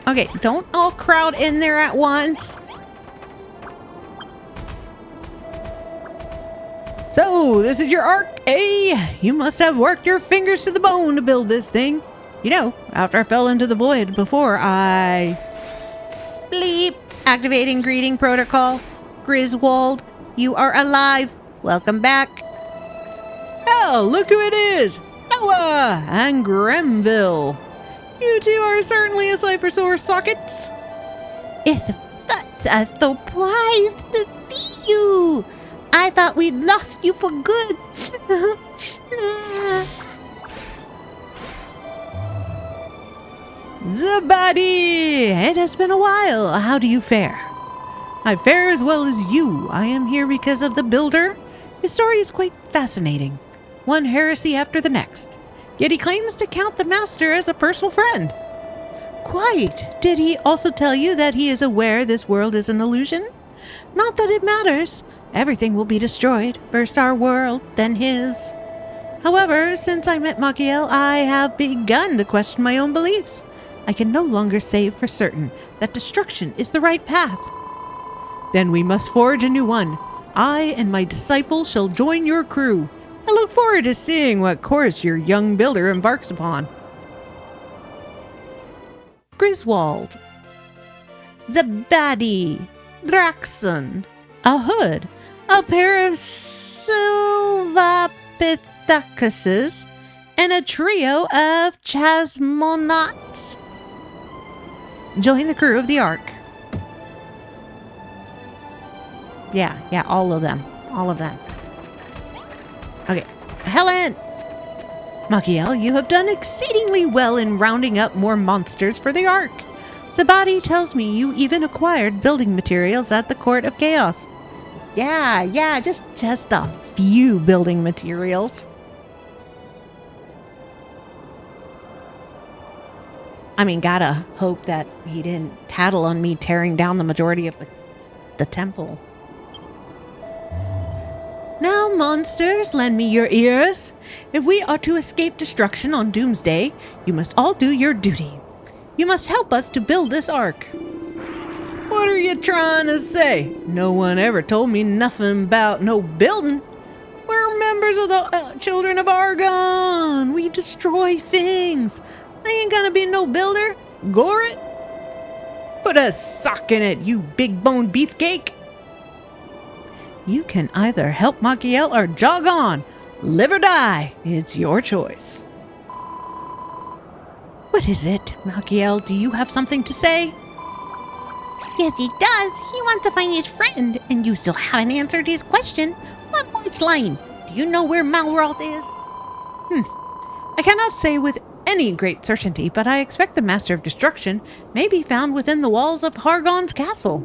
Okay, don't all crowd in there at once. So, this is your arc, eh? You must have worked your fingers to the bone to build this thing. You know, after I fell into the void before, I... Bleep. Activating greeting protocol. Griswold, you are alive. Welcome back. Oh, look who it is. Noah and Grenville. You two are certainly a sight for sore sockets. It's such a surprise to see you. I thought we'd lost you for good. Zabadi! It has been a while. How do you fare? I fare as well as you. I am here because of the builder. His story is quite fascinating. One heresy after the next. Yet he claims to count the master as a personal friend. Quite. Did he also tell you that he is aware this world is an illusion? Not that it matters. Everything will be destroyed. First our world, then his. However, since I met Makiel, I have begun to question my own beliefs. I can no longer say for certain that destruction is the right path. Then we must forge a new one. I and my disciple shall join your crew. I look forward to seeing what course your young builder embarks upon. Griswold. Zabadi. Draxon. A hood. A pair of Silvapithecus. And a trio of chasmonauts. Join the crew of the Ark. Yeah, all of them. All of them. Okay, Helen! Makiel, you have done exceedingly well in rounding up more monsters for the Ark. Zabadi tells me you even acquired building materials at the Court of Chaos. Yeah, just a few building materials. I mean, gotta hope that he didn't tattle on me tearing down the majority of the temple. Now, monsters, lend me your ears. If we are to escape destruction on Doomsday, you must all do your duty. You must help us to build this ark. What are you trying to say? No one ever told me nothing about no building. We're members of the Children of Argon. We destroy things. I ain't gonna be no builder. Gore it. Put a sock in it, you big bone beefcake. You can either help Makiel or jog on. Live or die. It's your choice. What is it, Makiel? Do you have something to say? Yes, he does. He wants to find his friend, and you still haven't answered his question. On which line? Do you know where Malroth is? I cannot say with any great certainty, but I expect the Master of Destruction may be found within the walls of Hargon's castle.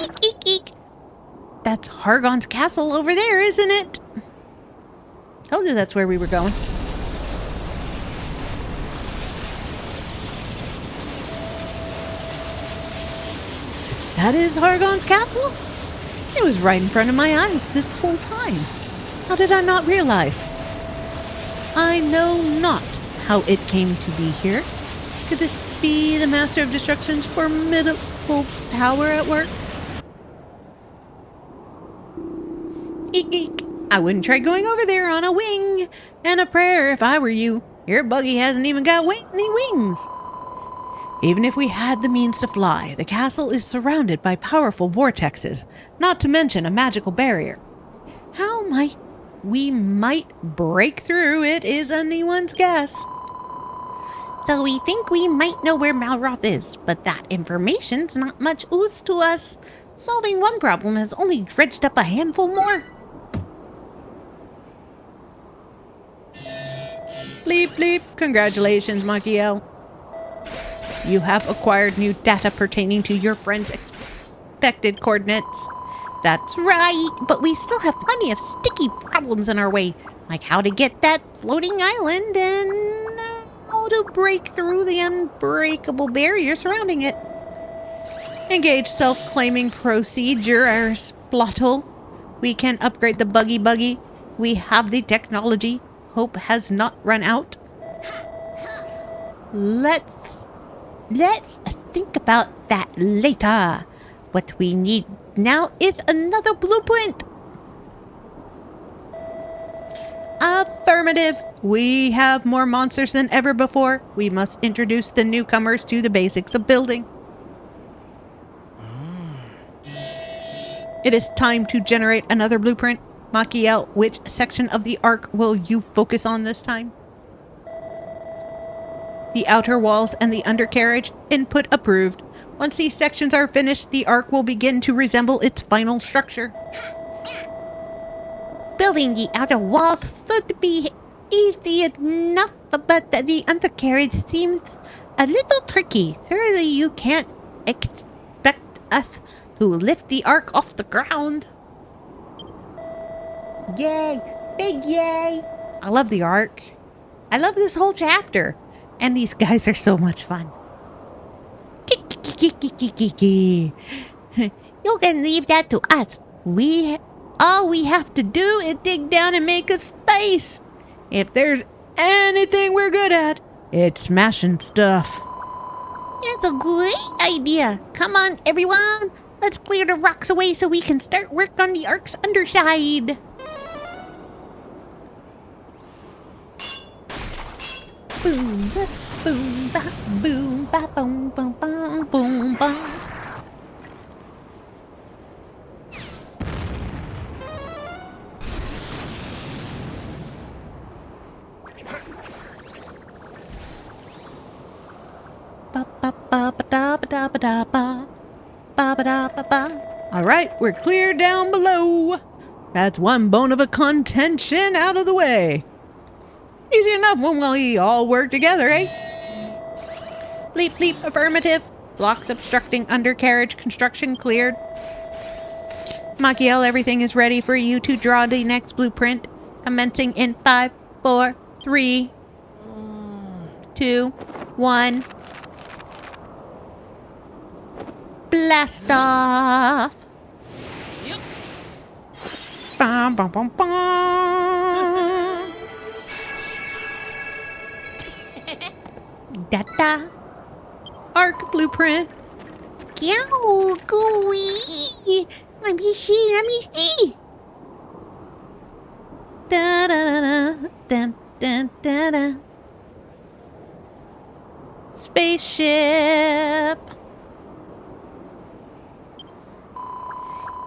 Eek, eek, eek. That's Hargon's castle over there, isn't it? Told you that's where we were going. That is Hargon's castle? It was right in front of my eyes this whole time. How did I not realize? I know not how it came to be here. Could this be the Master of Destruction's formidable power at work? Eek, eek. I wouldn't try going over there on a wing and a prayer if I were you. Your buggy hasn't even got any wings. Even if we had the means to fly, the castle is surrounded by powerful vortexes, not to mention a magical barrier. How we might break through it is anyone's guess. So we think we might know where Malroth is, but that information's not much use to us. Solving one problem has only dredged up a handful more. Bleep, bleep. Congratulations, Makiel. You have acquired new data pertaining to your friend's expected coordinates. That's right, but we still have plenty of sticky problems in our way, like how to get that floating island and how to break through the unbreakable barrier surrounding it. Engage self-claiming procedure, Splottle. We can upgrade the buggy. We have the technology. Hope has not run out. Let's think about that later. What we need now is another blueprint. Affirmative. We have more monsters than ever before. We must introduce the newcomers to the basics of building. It is time to generate another blueprint. Makina, which section of the arc will you focus on this time? The outer walls and the undercarriage. Input approved. Once these sections are finished, the arc will begin to resemble its final structure. Building the outer walls should be easy enough, but the undercarriage seems a little tricky. Surely you can't expect us to lift the arc off the ground. Yay! Big yay! I love the arc. I love this whole chapter. And these guys are so much fun. You can leave that to us. All we have to do is dig down and make a space. If there's anything we're good at, it's smashing stuff. That's a great idea. Come on, everyone. Let's clear the rocks away so we can start work on the arc's underside. Boom, ba, boom, ba, boom, ba, boom, boom, boom, boom, boom. All right, we're clear down below. That's one bone of a contention out of the way. Easy enough when we all work together, eh? Bleep, bleep, affirmative. Blocks obstructing undercarriage construction cleared. Makina, everything is ready for you to draw the next blueprint. Commencing in 5, 4, 3, 2, 1. Blast off! Yep. Bum, bum, bum, bum. Da-da. Arc blueprint. Yow, gooey. Let me see. Da-da-da-da. Dun-dun-da-da. Spaceship.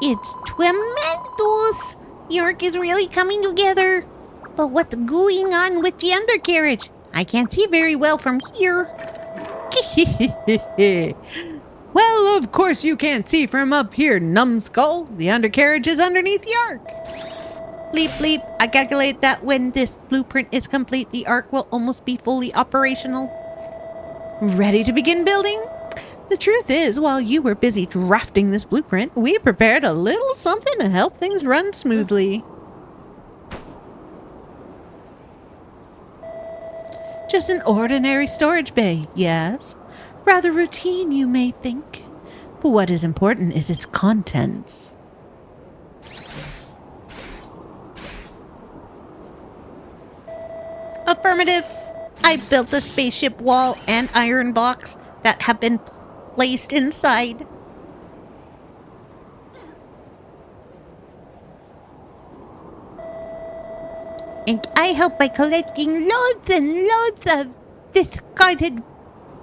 It's tremendous. The arc is really coming together. But what's going on with the undercarriage? I can't see very well from here. Well, of course you can't see from up here, numbskull. The undercarriage is underneath the arc. Bleep, bleep. I calculate that when this blueprint is complete, the arc will almost be fully operational. Ready to begin building? The truth is, while you were busy drafting this blueprint, we prepared a little something to help things run smoothly. Just an ordinary storage bay, yes. Rather routine, you may think. But what is important is its contents. Affirmative. I built the spaceship wall and iron blocks that have been placed inside. And I help by collecting loads and loads of discarded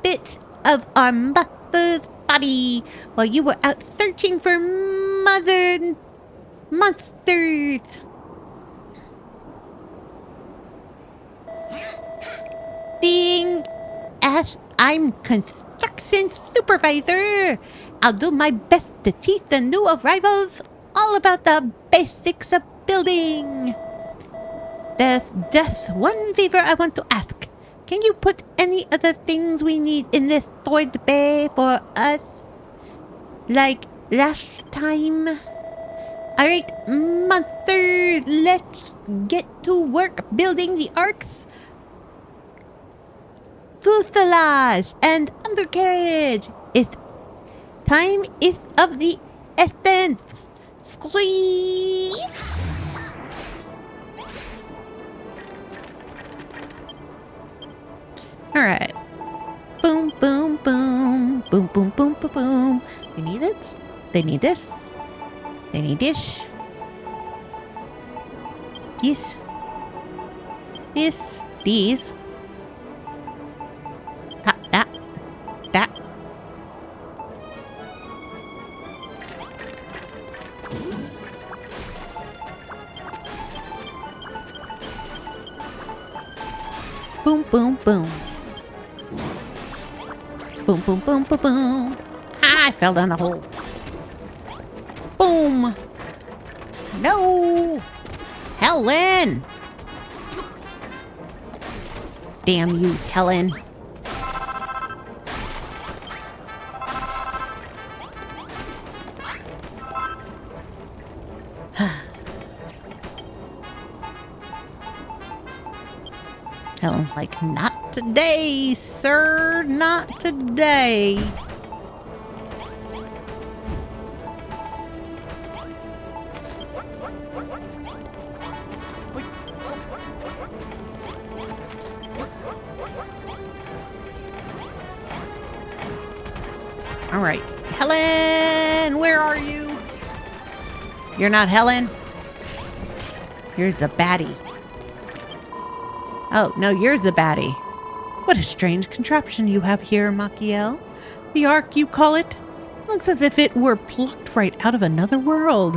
bits of our mother's body while you were out searching for mother monsters. Being as I'm construction supervisor, I'll do my best to teach the new arrivals all about the basics of building. There's just one favor I want to ask. Can you put any other things we need in this storage bay for us? Like last time? Alright, monsters, let's get to work building the arcs. Fuselage and undercarriage. Time is of the essence. Squeeze. All right. Boom, boom, boom. Boom, boom, boom, boom, boom. They need it. They need this. They need this. Yes. Yes. These. That. Boom, boom, boom. Boom, boom, boom, boom, boom. Ah, I fell down the hole. Boom. No. Helen. Damn you, Helen. Helen's like, not today, sir. Not today. All right. Helen, where are you? You're not Helen? You're the baddie. Oh, no, you're the baddie. What a strange contraption you have here, Makiel. The Arc, you call it? Looks as if it were plucked right out of another world.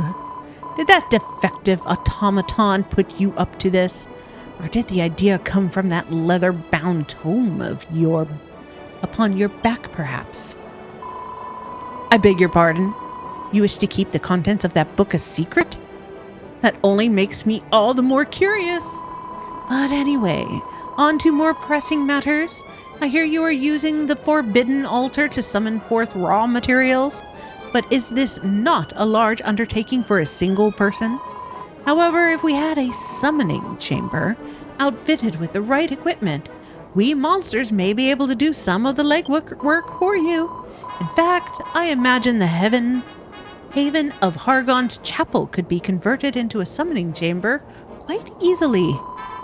Did that defective automaton put you up to this? Or did the idea come from that leather-bound tome of upon your back, perhaps? I beg your pardon? You wish to keep the contents of that book a secret? That only makes me all the more curious. But anyway, on to more pressing matters. I hear you are using the forbidden altar to summon forth raw materials. But is this not a large undertaking for a single person? However, if we had a summoning chamber outfitted with the right equipment, we monsters may be able to do some of the legwork for you. In fact, I imagine the Haven of Hargon's chapel could be converted into a summoning chamber quite easily.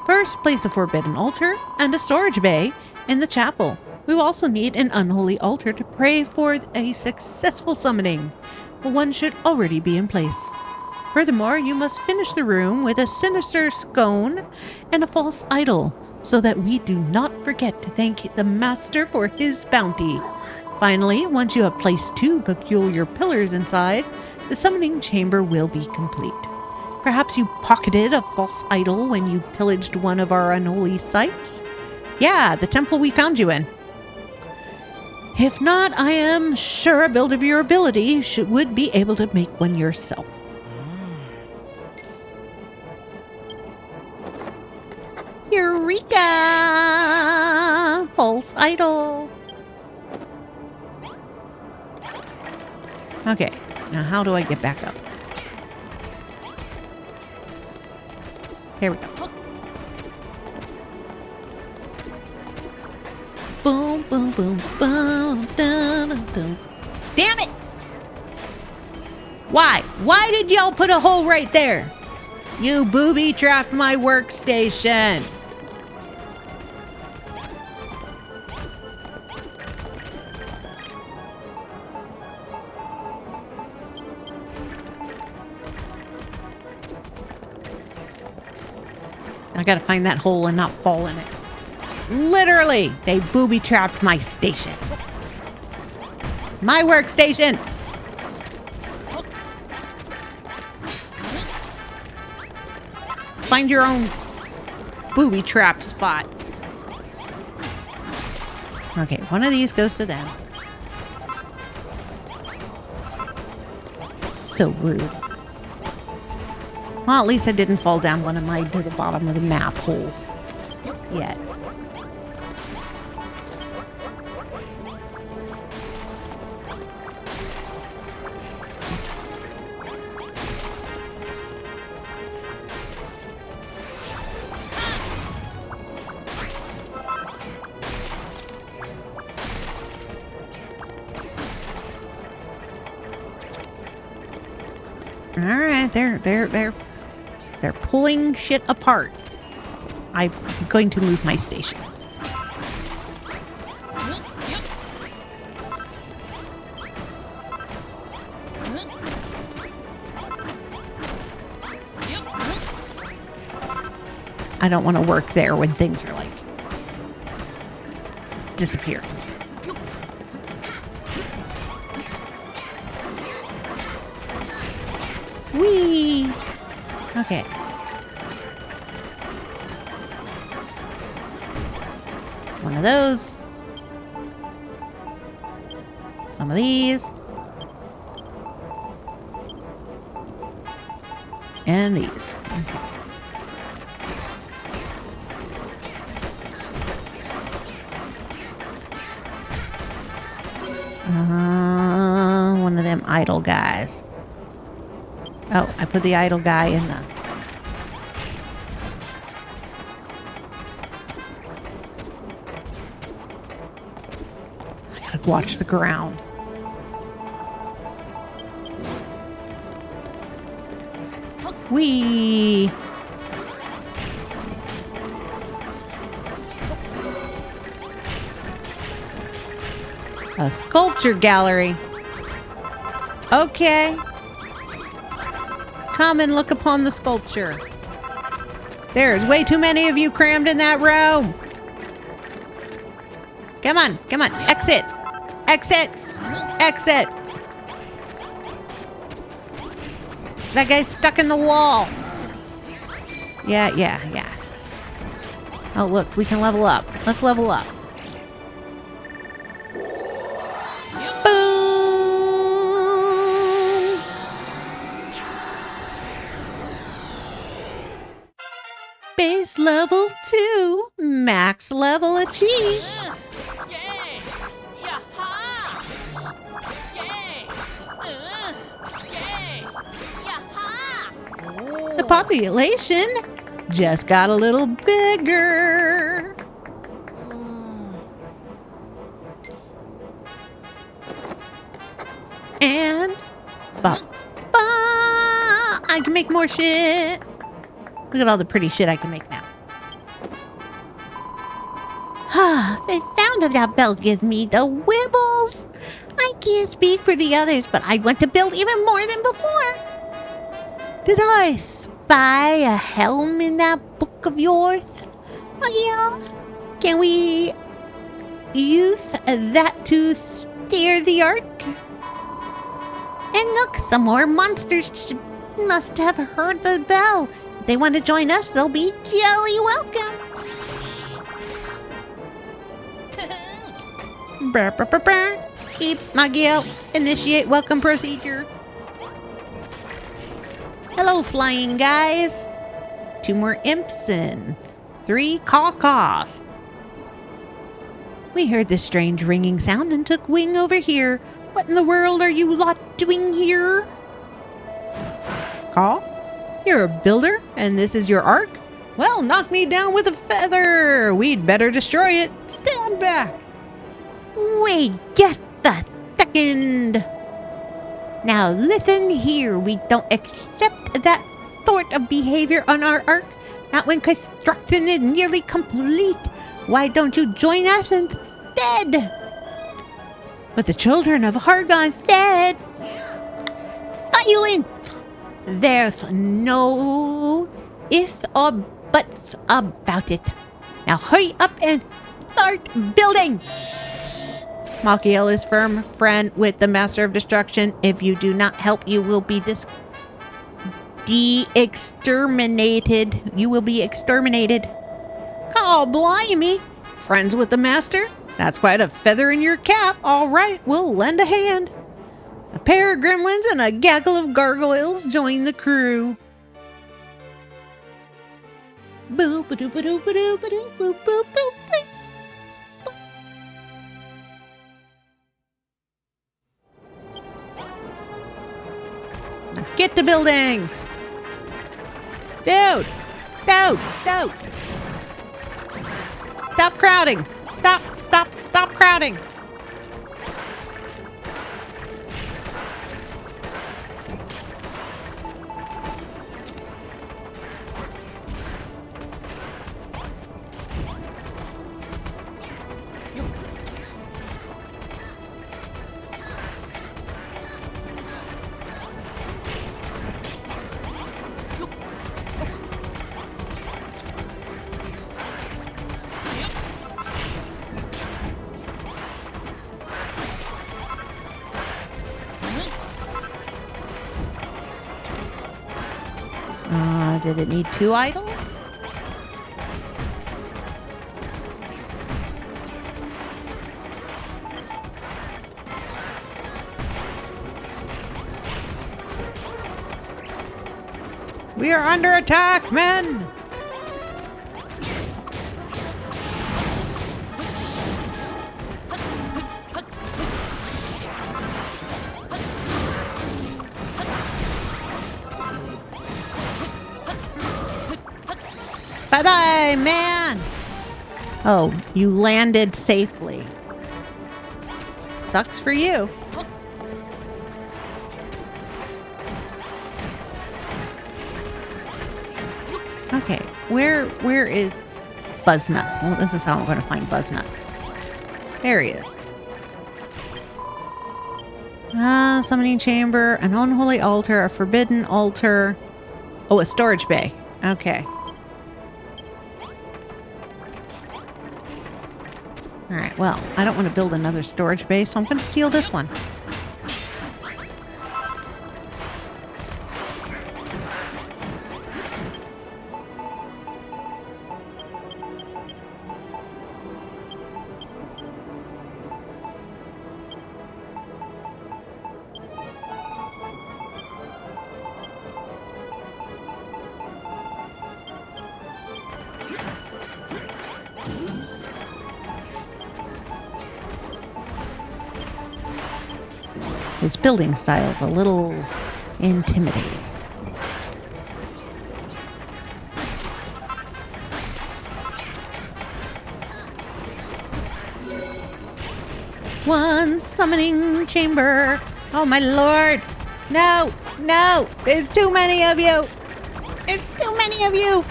First, place a forbidden altar and a storage bay in the chapel. We will also need an unholy altar to pray for a successful summoning, but one should already be in place. Furthermore, you must finish the room with a sinister scone and a false idol, so that we do not forget to thank the master for his bounty. Finally, once you have placed 2 peculiar pillars inside, the summoning chamber will be complete. Perhaps you pocketed a false idol when you pillaged one of our unholy sites? Yeah, the temple we found you in. If not, I am sure a build of your ability would be able to make one yourself. Eureka! False idol. Okay, now how do I get back up? Here we go. Boom, boom, boom, boom, dun, dun, dun. Damn it! Why? Why did y'all put a hole right there? You booby-trapped my workstation. I gotta find that hole and not fall in it. Literally, they booby-trapped my station. My workstation! Find your own booby-trap spots. Okay, one of these goes to them. So rude. Well, at least I didn't fall down one of my to the bottom of the map holes yet. All right, they're pulling shit apart. I'm going to move my stations. I don't want to work there when things are like disappearing. Whee! Okay. One of those. Some of these. And these. Okay. One of them idle guys. Oh, I put the idle guy in the... I gotta watch the ground. Whee! A sculpture gallery. Okay. Come and look upon the sculpture. There's way too many of you crammed in that row. Come on, come on. Exit. Exit. Exit. That guy's stuck in the wall. Yeah. Oh, look, we can level up. Let's level up. Boom! Base level 2. Max level achieved. The population just got a little bigger. And I can make more shit. Look at all the pretty shit I can make now. The sound of that bell gives me the wibbles. I can't speak for the others, but I want to build even more than before. Did I spy a helm in that book of yours? Oh, yeah. Can we use that to steer the ark? And look, some more monsters must have heard the bell. If they want to join us, they'll be jolly welcome. Keep Magiel. Initiate welcome procedure. Hello, flying guys. 2 more imps and 3 caw-caws. We heard this strange ringing sound and took wing over here. What in the world are you lot doing here? Caw? You're a builder, and this is your ark? Well, knock me down with a feather. We'd better destroy it. Stand back. Wait just a second. Now listen here, we don't accept that sort of behavior on our ark. Not when construction is nearly complete. Why don't you join us instead? But the children of Hargon said... Silence! There's no ifs or buts about it. Now hurry up and start building! Malkiel is firm friend with the Master of Destruction. If you do not help, you will be exterminated. You will be exterminated. Oh, blimey. Friends with the Master? That's quite a feather in your cap. All right, we'll lend a hand. A pair of gremlins and a gaggle of gargoyles join the crew. Boo ba doo ba doo ba doo ba doo boo boo boo. Now get to building! Dude! Dude! Stop crowding! Stop crowding! Did it need 2 idols? We are under attack, men! Bye-bye, man! Oh, you landed safely. Sucks for you. Okay, where is Buzznuts? Well, this is how I'm going to find Buzznuts. There he is. Summoning chamber, an unholy altar, a forbidden altar. Oh, a storage bay. Okay. Alright, well, I don't want to build another storage bay, so I'm going to steal this one. His building style's a little intimidating. One summoning chamber. Oh my lord. No, no, there's too many of you. There's too many of you.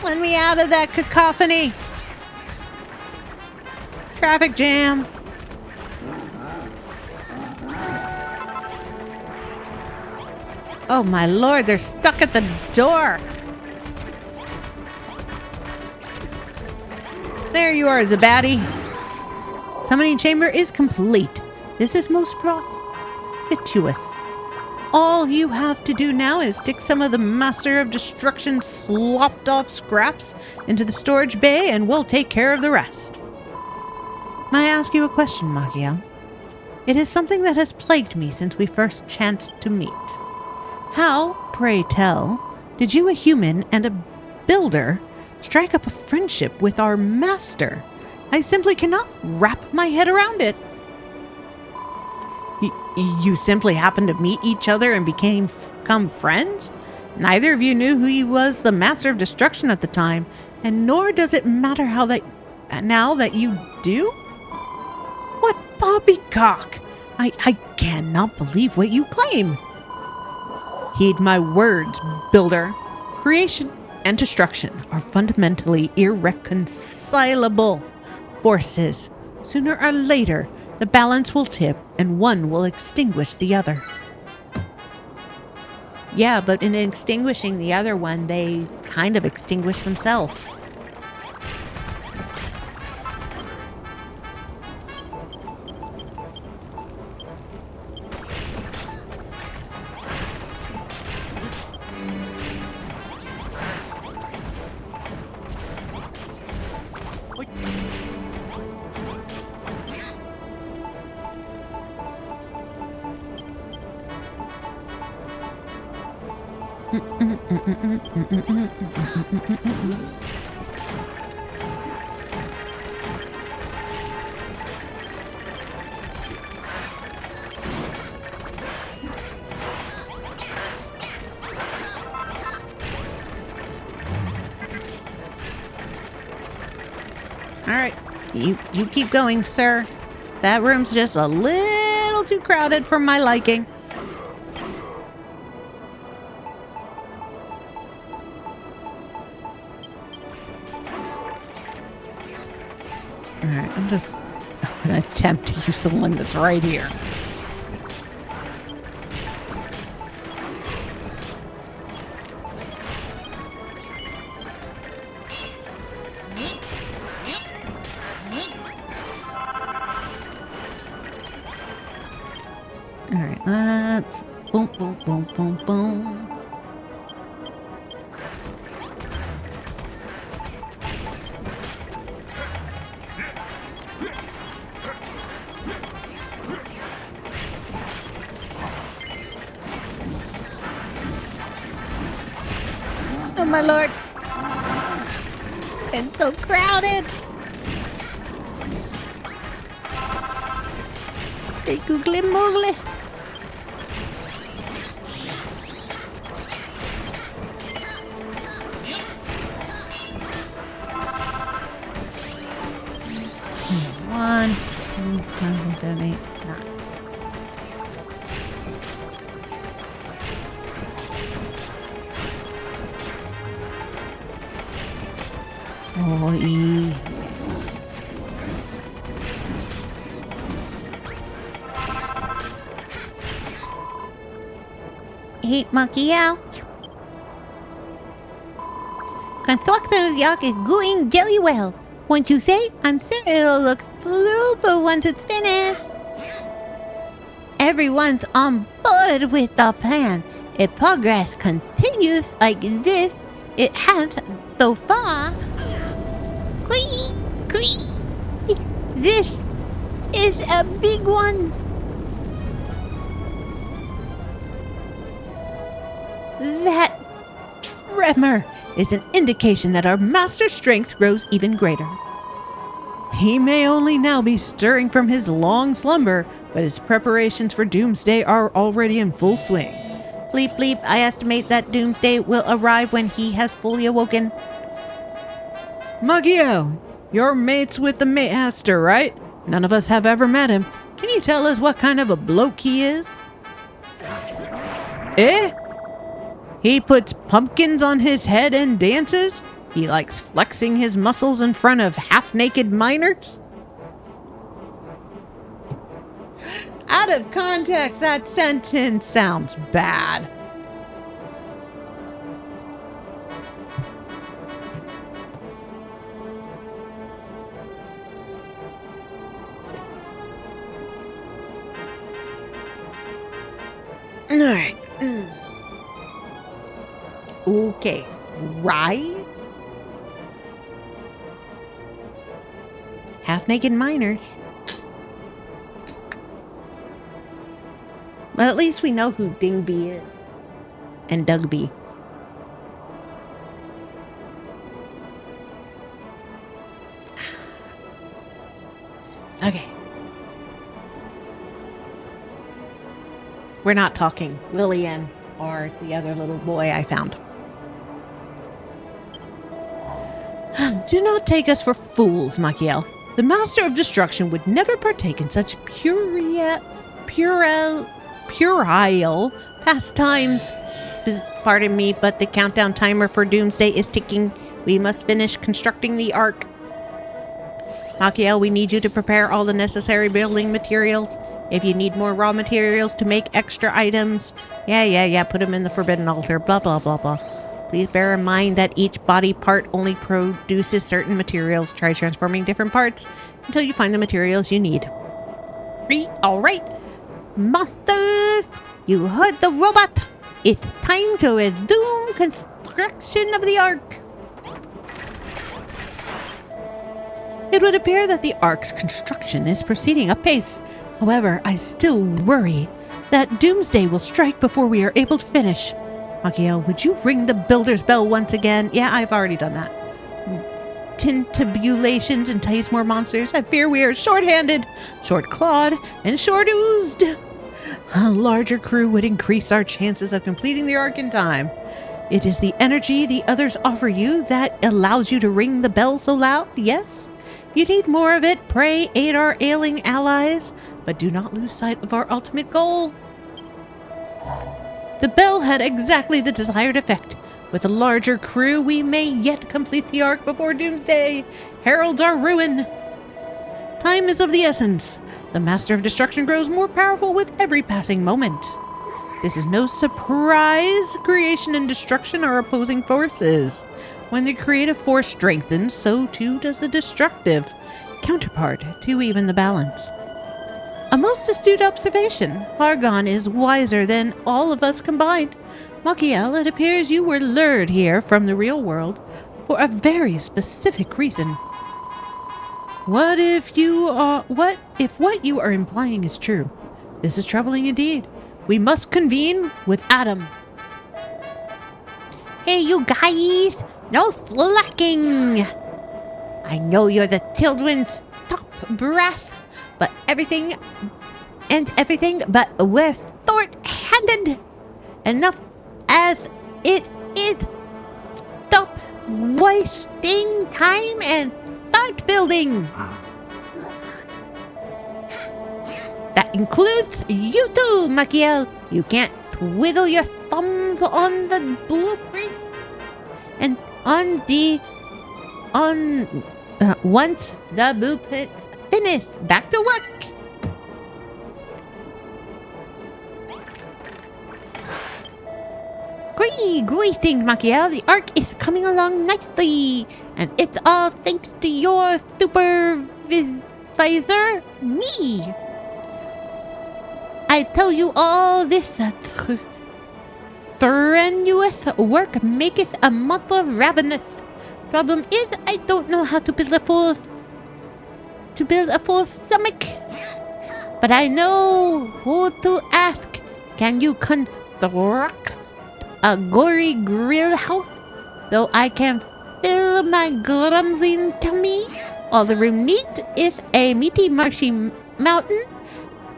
Let me out of that cacophony. Traffic jam. Oh my lord, they're stuck at the door. There you are, Zabaddy. Summoning chamber is complete. This is most propitious. All you have to do now is stick some of the Master of Destruction slopped off scraps into the storage bay and we'll take care of the rest. May I ask you a question, Makina? It is something that has plagued me since we first chanced to meet. How, pray tell, did you, a human and a builder, strike up a friendship with our master? I simply cannot wrap my head around it. You simply happened to meet each other and become friends? Neither of you knew who he was the Master of Destruction at the time, and nor does it matter now that you do? What poppycock! I cannot believe what you claim. Heed my words, builder. Creation and destruction are fundamentally irreconcilable forces. Sooner or later, the balance will tip and one will extinguish the other. Yeah, but in extinguishing the other one, they kind of extinguish themselves. All right, you keep going, sir. That room's just a little too crowded for my liking. All right, I'm going to attempt to use the one that's right here. Alright, let's boom, boom, boom, boom, boom. my lord. It's so crowded. Hey, googly moogly. One, 2, 3, 7, 8, 9. Oh, E. Hey, Makina. Construction of the arc is going very well. Won't you say? I'm certain it'll look super once it's finished. Everyone's on board with the plan. If progress continues like this, it has so far. This is a big one. That tremor is an indication that our master's strength grows even greater. He may only now be stirring from his long slumber, but his preparations for doomsday are already in full swing. Bleep bleep, I estimate that doomsday will arrive when he has fully awoken. Makina, you're mates with the master, right? None of us have ever met him. Can you tell us what kind of a bloke he is? Eh? He puts pumpkins on his head and dances? He likes flexing his muscles in front of half-naked miners? Out of context, that sentence sounds bad. All right. Okay, right? Half-naked miners. But at least we know who Dingby is. And Dugby. Okay. We're not talking Lillian or the other little boy I found. Do not take us for fools, Makina. The Master of Destruction would never partake in such puerile pastimes. Pardon me, but the countdown timer for Doomsday is ticking. We must finish constructing the Ark. Makina, we need you to prepare all the necessary building materials. If you need more raw materials to make extra items, put them in the Forbidden Altar, blah, blah, blah, blah. Please bear in mind that each body part only produces certain materials. Try transforming different parts until you find the materials you need. All right. Masters, you heard the robot. It's time to resume construction of the Ark. It would appear that the Ark's construction is proceeding apace. However, I still worry that Doomsday will strike before we are able to finish. Makina, would you ring the builder's bell once again? Yeah, I've already done that. Tintabulations entice more monsters. I fear we are short-handed, short-clawed, and short-oozed. A larger crew would increase our chances of completing the Ark in time. It is the energy the others offer you that allows you to ring the bell so loud, yes? If you need more of it, pray aid our ailing allies, but do not lose sight of our ultimate goal. The bell had exactly the desired effect. With a larger crew, we may yet complete the Ark before Doomsday heralds our ruin. Time is of the essence. The Master of Destruction grows more powerful with every passing moment. This is no surprise. Creation and destruction are opposing forces. When the creative force strengthens, so too does the destructive counterpart to even the balance. A most astute observation. Argon is wiser than all of us combined. Makina, it appears you were lured here from the real world for a very specific reason. What if what you are implying is true? This is troubling indeed. We must convene with Adam. Okay, you guys, no slacking. I know you're the children's top brass, but everything but we're short-handed. Enough as it is. Stop wasting time and start building. That includes you too, Makina. You can't twiddle your thumbs on the blueprints and once the blueprint's finished, back to work. Greetings, Makina. The arc is coming along nicely, and it's all thanks to your supervisor, me. I tell you all this strenuous work maketh a mother ravenous. Problem is, I don't know how to build a full stomach, but I know who to ask. Can you construct a gory grill house so I can fill my grumbling tummy? All the room needs is a meaty marshy mountain,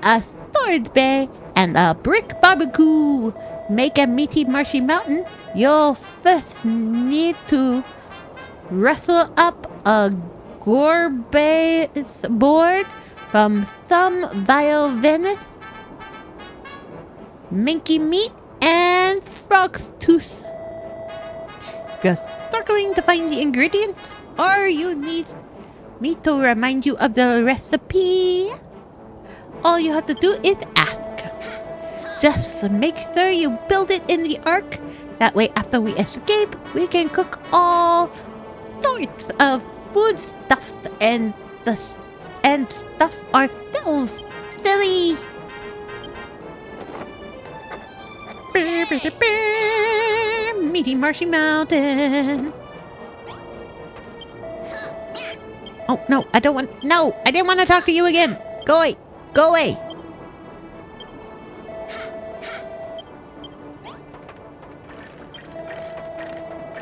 a storage bay, and a brick barbecue. Make a meaty marshy mountain, you'll first need to rustle up a gourmet board from some vile Venice, minky meat, and frog's tooth. Just struggling to find the ingredients, or you need me to remind you of the recipe? All you have to do is ask. Just make sure you build it in the ark. That way, after we escape, we can cook all sorts of foodstuffs and stuff ourselves. Silly. Meaty marshy mountain. Oh no, I didn't want to talk to you again. Go away. Go away.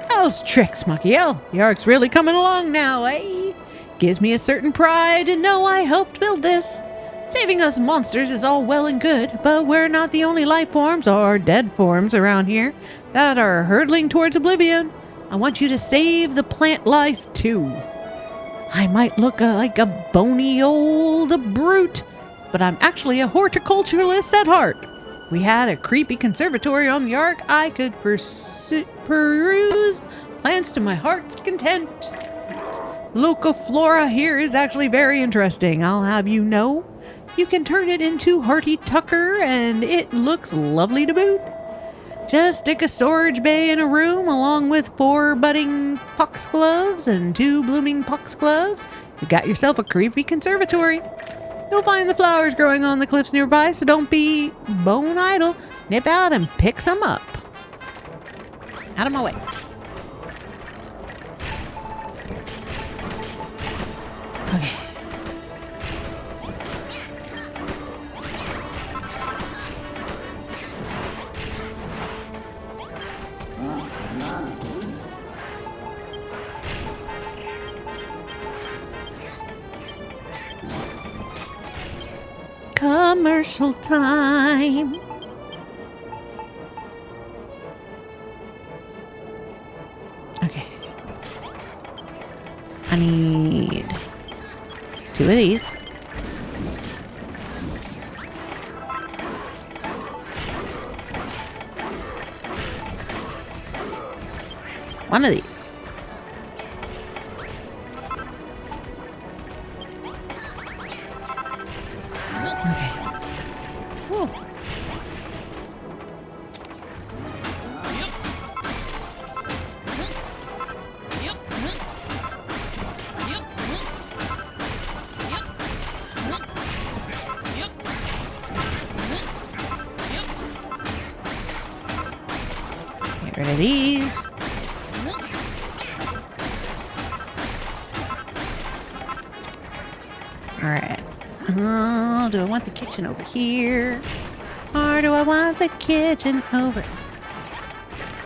How's tricks, Makina? The arc's really coming along now, eh? Gives me a certain pride to know I helped build this. Saving us monsters is all well and good, but we're not the only life forms or dead forms around here that are hurtling towards oblivion. I want you to save the plant life too. I might look like a bony old brute, but I'm actually a horticulturalist at heart. We had a creepy conservatory on the ark. I could peruse plants to my heart's content. Local flora here is actually very interesting, I'll have you know. You can turn it into Hearty Tucker, and it looks lovely to boot. Just stick a storage bay in a room along with 4 budding foxgloves and 2 blooming foxgloves. You got yourself a creepy conservatory. You'll find the flowers growing on the cliffs nearby, so don't be bone idle. Nip out and pick some up. Out of my way. Okay. Commercial time. Okay. I need 2 of these. One of these. Okay. Whoa. Get rid of these. Alright. Do I want the kitchen over here? Or do I want the kitchen over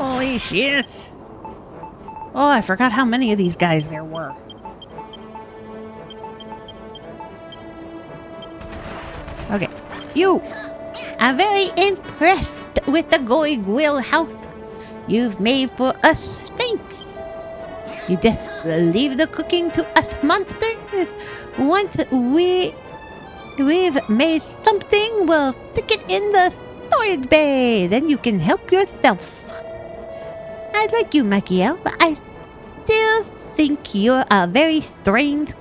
Holy shit. Oh, I forgot how many of these guys there were. Okay. You! I'm very impressed with the going wheel house you've made for us Sphinx. You just leave the cooking to us monsters. Once we've made something, we'll stick it in the storage bay. Then you can help yourself. I like you, Makina, but I still think you're a very strange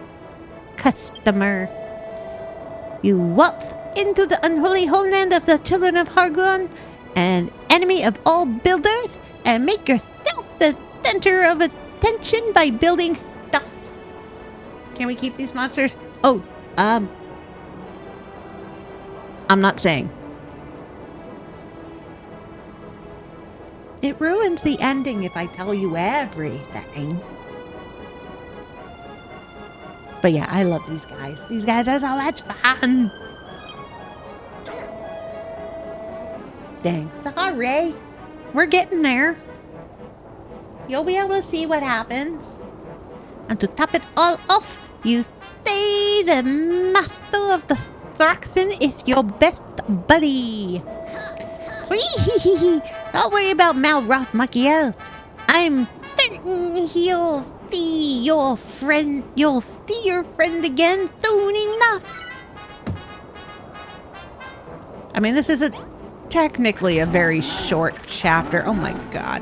customer. You waltz into the unholy homeland of the children of Hargon, an enemy of all builders, and make yourself the center of attention by building stuff. Can we keep these monsters? Oh, I'm not saying. It ruins the ending if I tell you everything. But yeah, I love these guys. These guys are so much fun. Dang, sorry. We're getting there. You'll be able to see what happens. And to top it all off, you say the master of the Surcen is your best buddy. Don't worry about Malroth, Makina. I'm certain he'll see your friend. You'll see your friend again soon enough. I mean, this is technically a very short chapter. Oh my god.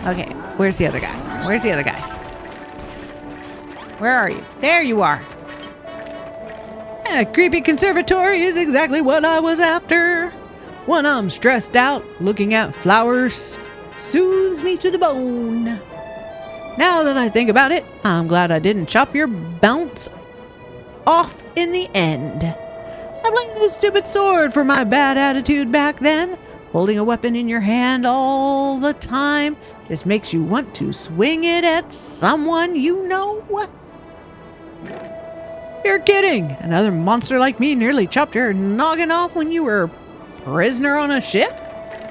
Okay, where's the other guy? Where's the other guy? Where are you? There you are. A creepy conservatory is exactly what I was after. When I'm stressed out, looking at flowers soothes me to the bone. Now that I think about it, I'm glad I didn't chop your bounce off in the end. I blamed this stupid sword for my bad attitude back then. Holding a weapon in your hand all the time just makes you want to swing it at someone you know. You're kidding! Another monster like me nearly chopped your noggin off when you were a prisoner on a ship?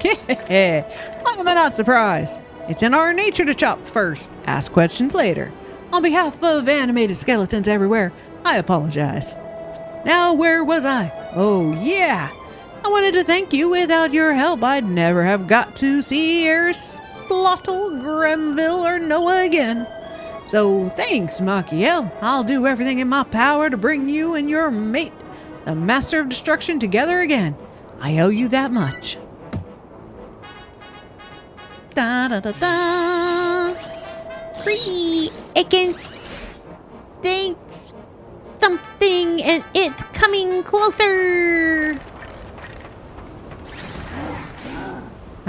Why am I not surprised? It's in our nature to chop first, ask questions later. On behalf of animated skeletons everywhere, I apologize. Now, where was I? Oh, yeah! I wanted to thank you. Without your help, I'd never have got to see Aristotle, Grenville, or Noah again. So, thanks, Makina. I'll do everything in my power to bring you and your mate, the Master of Destruction, together again. I owe you that much. Da da da da. Free! I can think something and it's coming closer.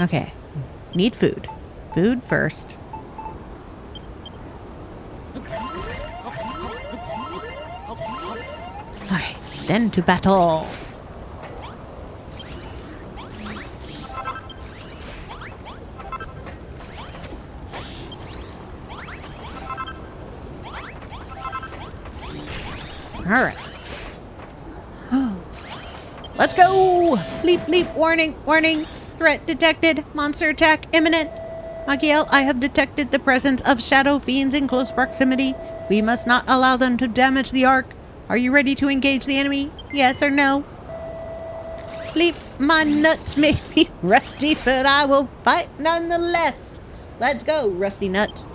Okay. Need food. Food first. Alright, then to battle. Alright. Let's go! Leap, leap, warning, warning. Threat detected. Monster attack imminent. Makina, I have detected the presence of shadow fiends in close proximity. We must not allow them to damage the Ark. Are you ready to engage the enemy? Yes or no? Leap, my nuts may be rusty, but I will fight nonetheless. Let's go, rusty nuts.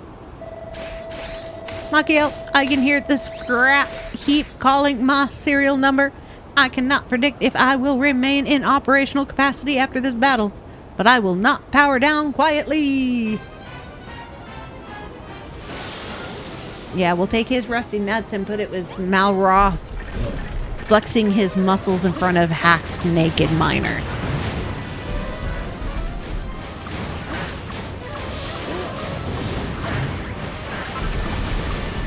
Makina, I can hear the scrap heap calling my serial number. I cannot predict if I will remain in operational capacity after this battle, but I will not power down quietly. Yeah, we'll take his rusty nuts and put it with Malroth flexing his muscles in front of half-naked miners.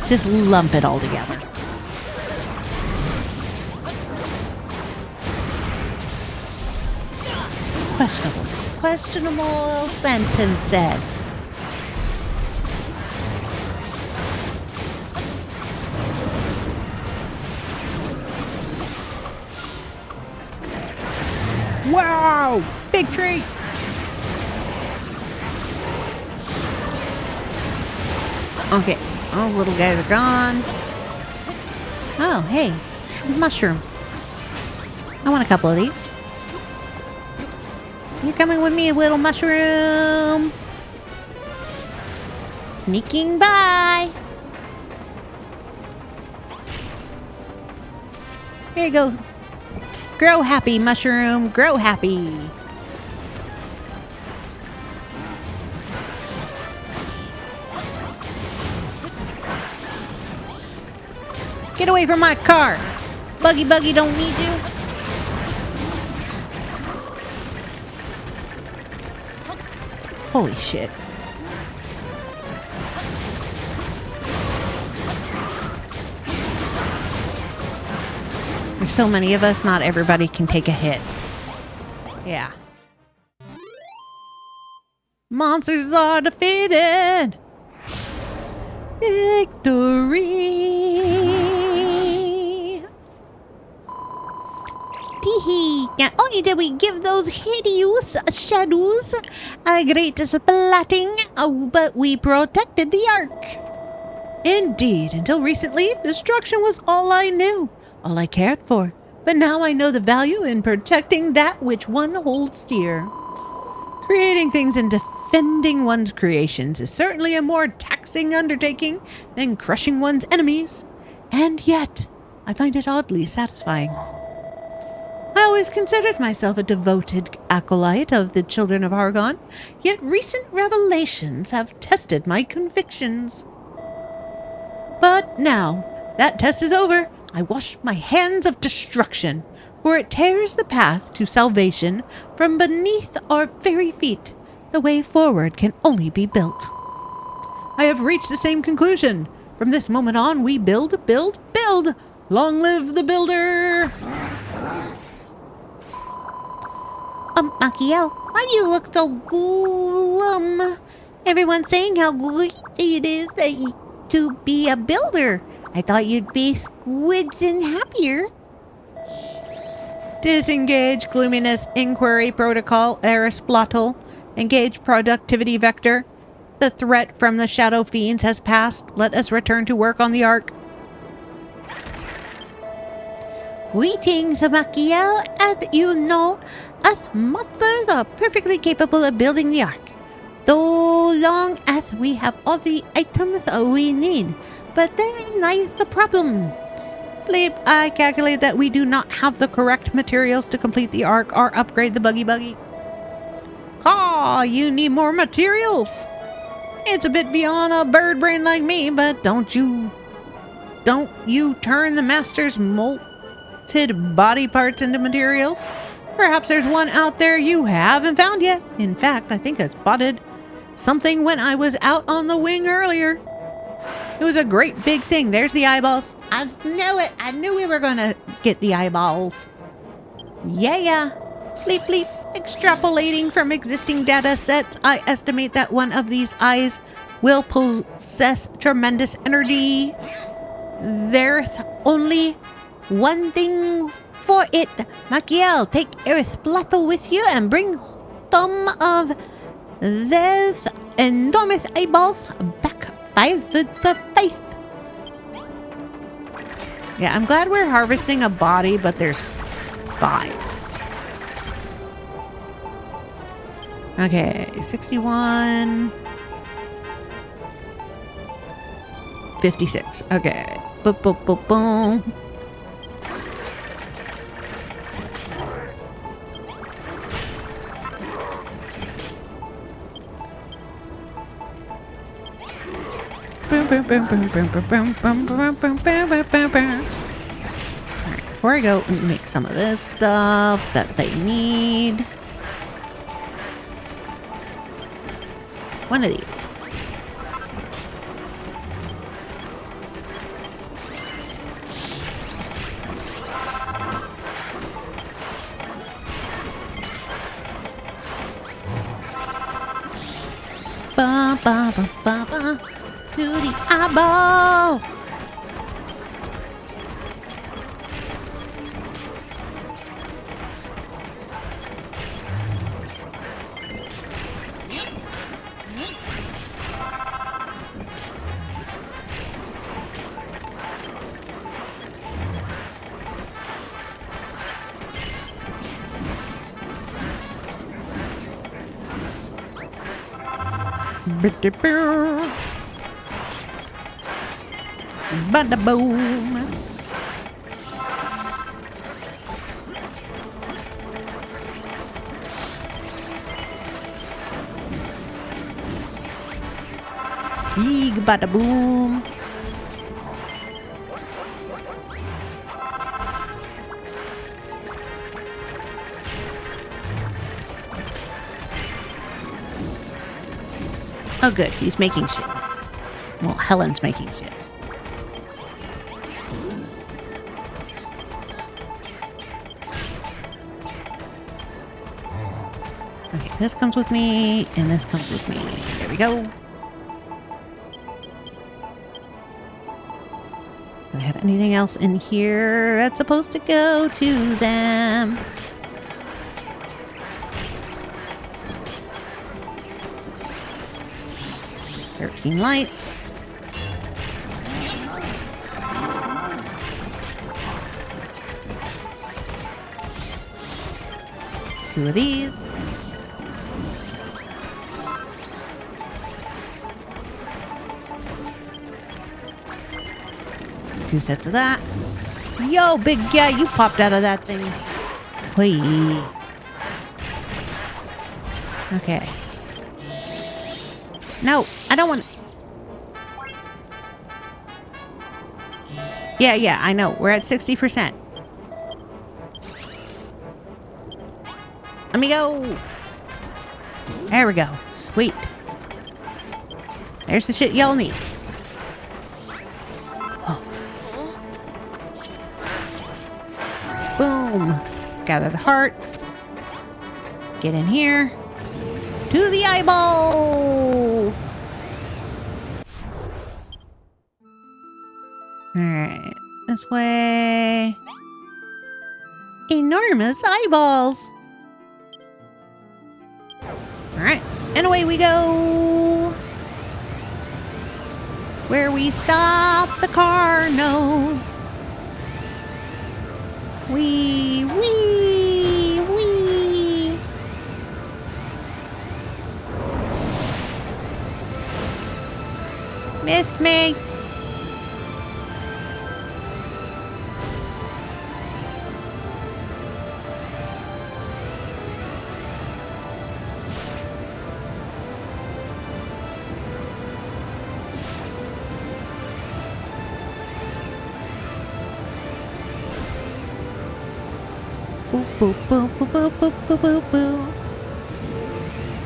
Just lump it all together. Questionable sentences. Wow! Big tree! Okay, all the little guys are gone. Oh, hey, mushrooms. I want a couple of these. You're coming with me, little mushroom. Sneaking by. Here you go. Grow happy, mushroom. Grow happy. Get away from my car. Buggy don't need you. Holy shit. There's so many of us, not everybody can take a hit. Yeah. Monsters are defeated. Victory. Teehee. Not only did we give those hideous shadows a great splatting, but we protected the Ark. Indeed, until recently, destruction was all I knew, all I cared for. But now I know the value in protecting that which one holds dear. Creating things and defending one's creations is certainly a more taxing undertaking than crushing one's enemies. And yet, I find it oddly satisfying. I always considered myself a devoted acolyte of the children of Argon, yet recent revelations have tested my convictions. But now, that test is over. I wash my hands of destruction, for it tears the path to salvation from beneath our very feet. The way forward can only be built. I have reached the same conclusion. From this moment on, we build, build, build. Long live the builder! Makiel, why do you look so glum? Everyone's saying how great it is to be a builder. I thought you'd be squidged and happier. Disengage gloominess inquiry protocol Aristotle. Engage productivity vector. The threat from the shadow fiends has passed. Let us return to work on the Ark. Greetings, Makiel. As you know, us monsters are perfectly capable of building the Ark, so long as we have all the items we need. But therein lies the problem. Bleep, I calculate that we do not have the correct materials to complete the Ark or upgrade the buggy. Caw, you need more materials. It's a bit beyond a bird brain like me, but don't you turn the master's molted body parts into materials? Perhaps there's one out there you haven't found yet. In fact, I think I spotted something when I was out on the wing earlier. It was a great big thing. There's the eyeballs. I knew it. I knew we were going to get the eyeballs. Yeah. Bleep, bleep. Extrapolating from existing data sets, I estimate that one of these eyes will possess tremendous energy. There's only one thing for it. Makiel, take Aristotle with you and bring some of these enormous eyeballs back 5 suits of faith. Yeah, I'm glad we're harvesting a body, but there's 5. Okay, 61. 56. Okay. Boom, boom, boom, boom. Alright, before I go and make some of this stuff that they need. One of these. Ba ba ba ba ba to the eyeballs. Bada boom. Big bada boom. Oh good, he's making shit. Well, Helen's making shit. Okay, this comes with me, and this comes with me. There we go. Do I have anything else in here that's supposed to go to them? Lights. Two of these. Two sets of that. Yo, big guy, you popped out of that thing. Whee. Okay. No, I don't want... Yeah, I know. We're at 60%. Let me go. There we go. Sweet. There's the shit y'all need. Oh. Boom. Gather the hearts. Get in here. To the eyeballs. Alright, this way. Enormous eyeballs. Alright, and away we go. Where we stop the car nose. Wee, wee, wee. Missed me. Boo boo boo boo boo boo boo boo.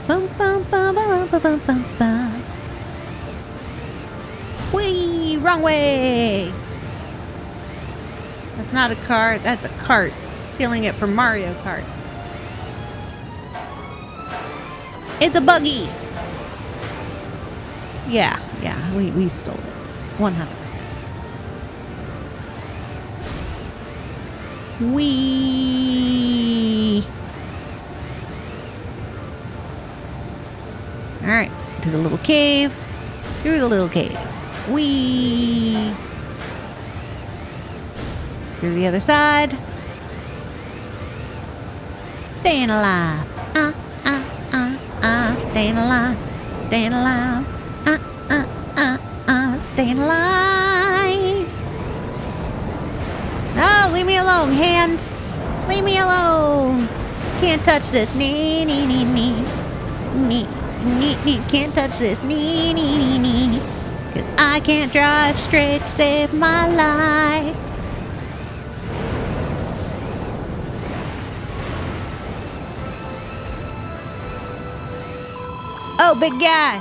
Bum bum bum bum bum bum bum bum. Whee! Wrong way! That's not a car, that's a cart. Stealing it from Mario Kart. It's a buggy! Yeah, we stole it. 100%. Whee! Alright, to the little cave. Through the little cave. Whee! Through the other side. Staying alive. Staying alive. Staying alive. Staying alive. Oh, leave me alone, hands. Leave me alone. Can't touch this. Nee, nee, nee, nee. Nee, nee, nee. Can't touch this. Nee, nee, nee, nee. 'Cause I can't drive straight to save my life. Oh, big guy.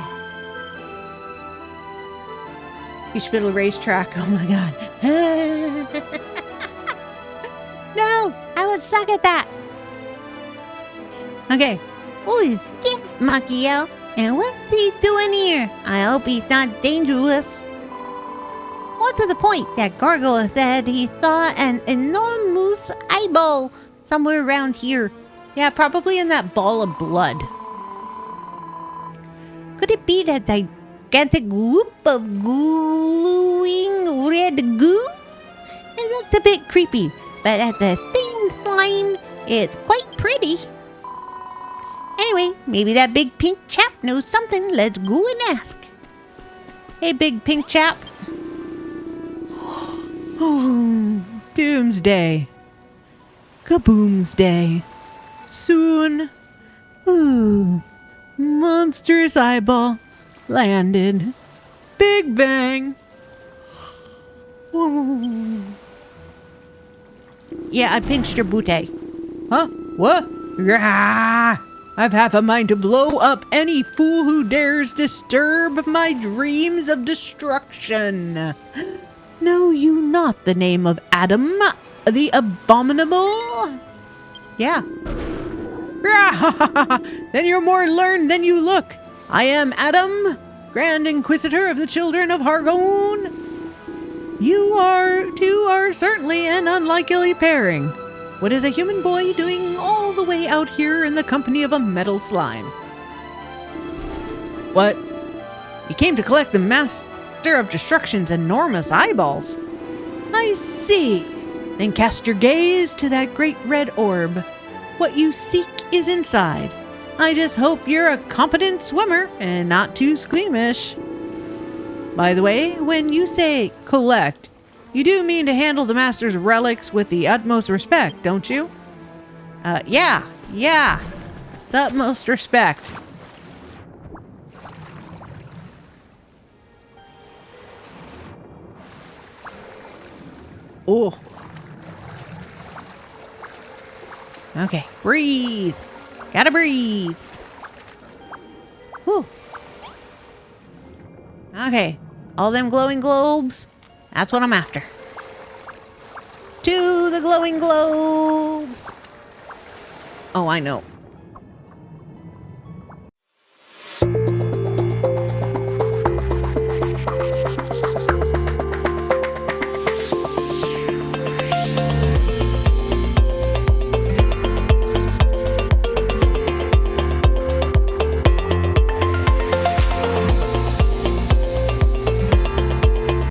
You should build a racetrack. Oh my god. No, I would suck at that. Okay. Who is that, Makio? And what's he doing here? I hope he's not dangerous. More to the point, that gargoyle said he saw an enormous eyeball somewhere around here. Yeah, probably in that ball of blood. Could it be that gigantic loop of glowing red goo? It looks a bit creepy, but at the same time, it's quite pretty. Anyway, maybe that big pink chap knows something. Let's go and ask. Hey, big pink chap. Oh, doomsday. Kaboomsday. Soon. Ooh. Monstrous eyeball. Landed. Big bang. Ooh. Yeah, I pinched your booty. Huh? What? Rah! I've half a mind to blow up any fool who dares disturb my dreams of destruction. Know you not the name of Adam, the abominable? Yeah. Rah! Then you're more learned than you look. I am Adam, Grand Inquisitor of the children of Hargon. You two are certainly an unlikely pairing. What is a human boy doing all the way out here in the company of a metal slime? What? You came to collect the Master of Destruction's enormous eyeballs. I see. Then cast your gaze to that great red orb. What you seek is inside. I just hope you're a competent swimmer and not too squeamish. By the way, when you say collect, you do mean to handle the Master's relics with the utmost respect, don't you? Yeah. The utmost respect. Oh. Okay, breathe. Gotta breathe. Whew. Okay, all them glowing globes. That's what I'm after. To the glowing globes. Oh, I know.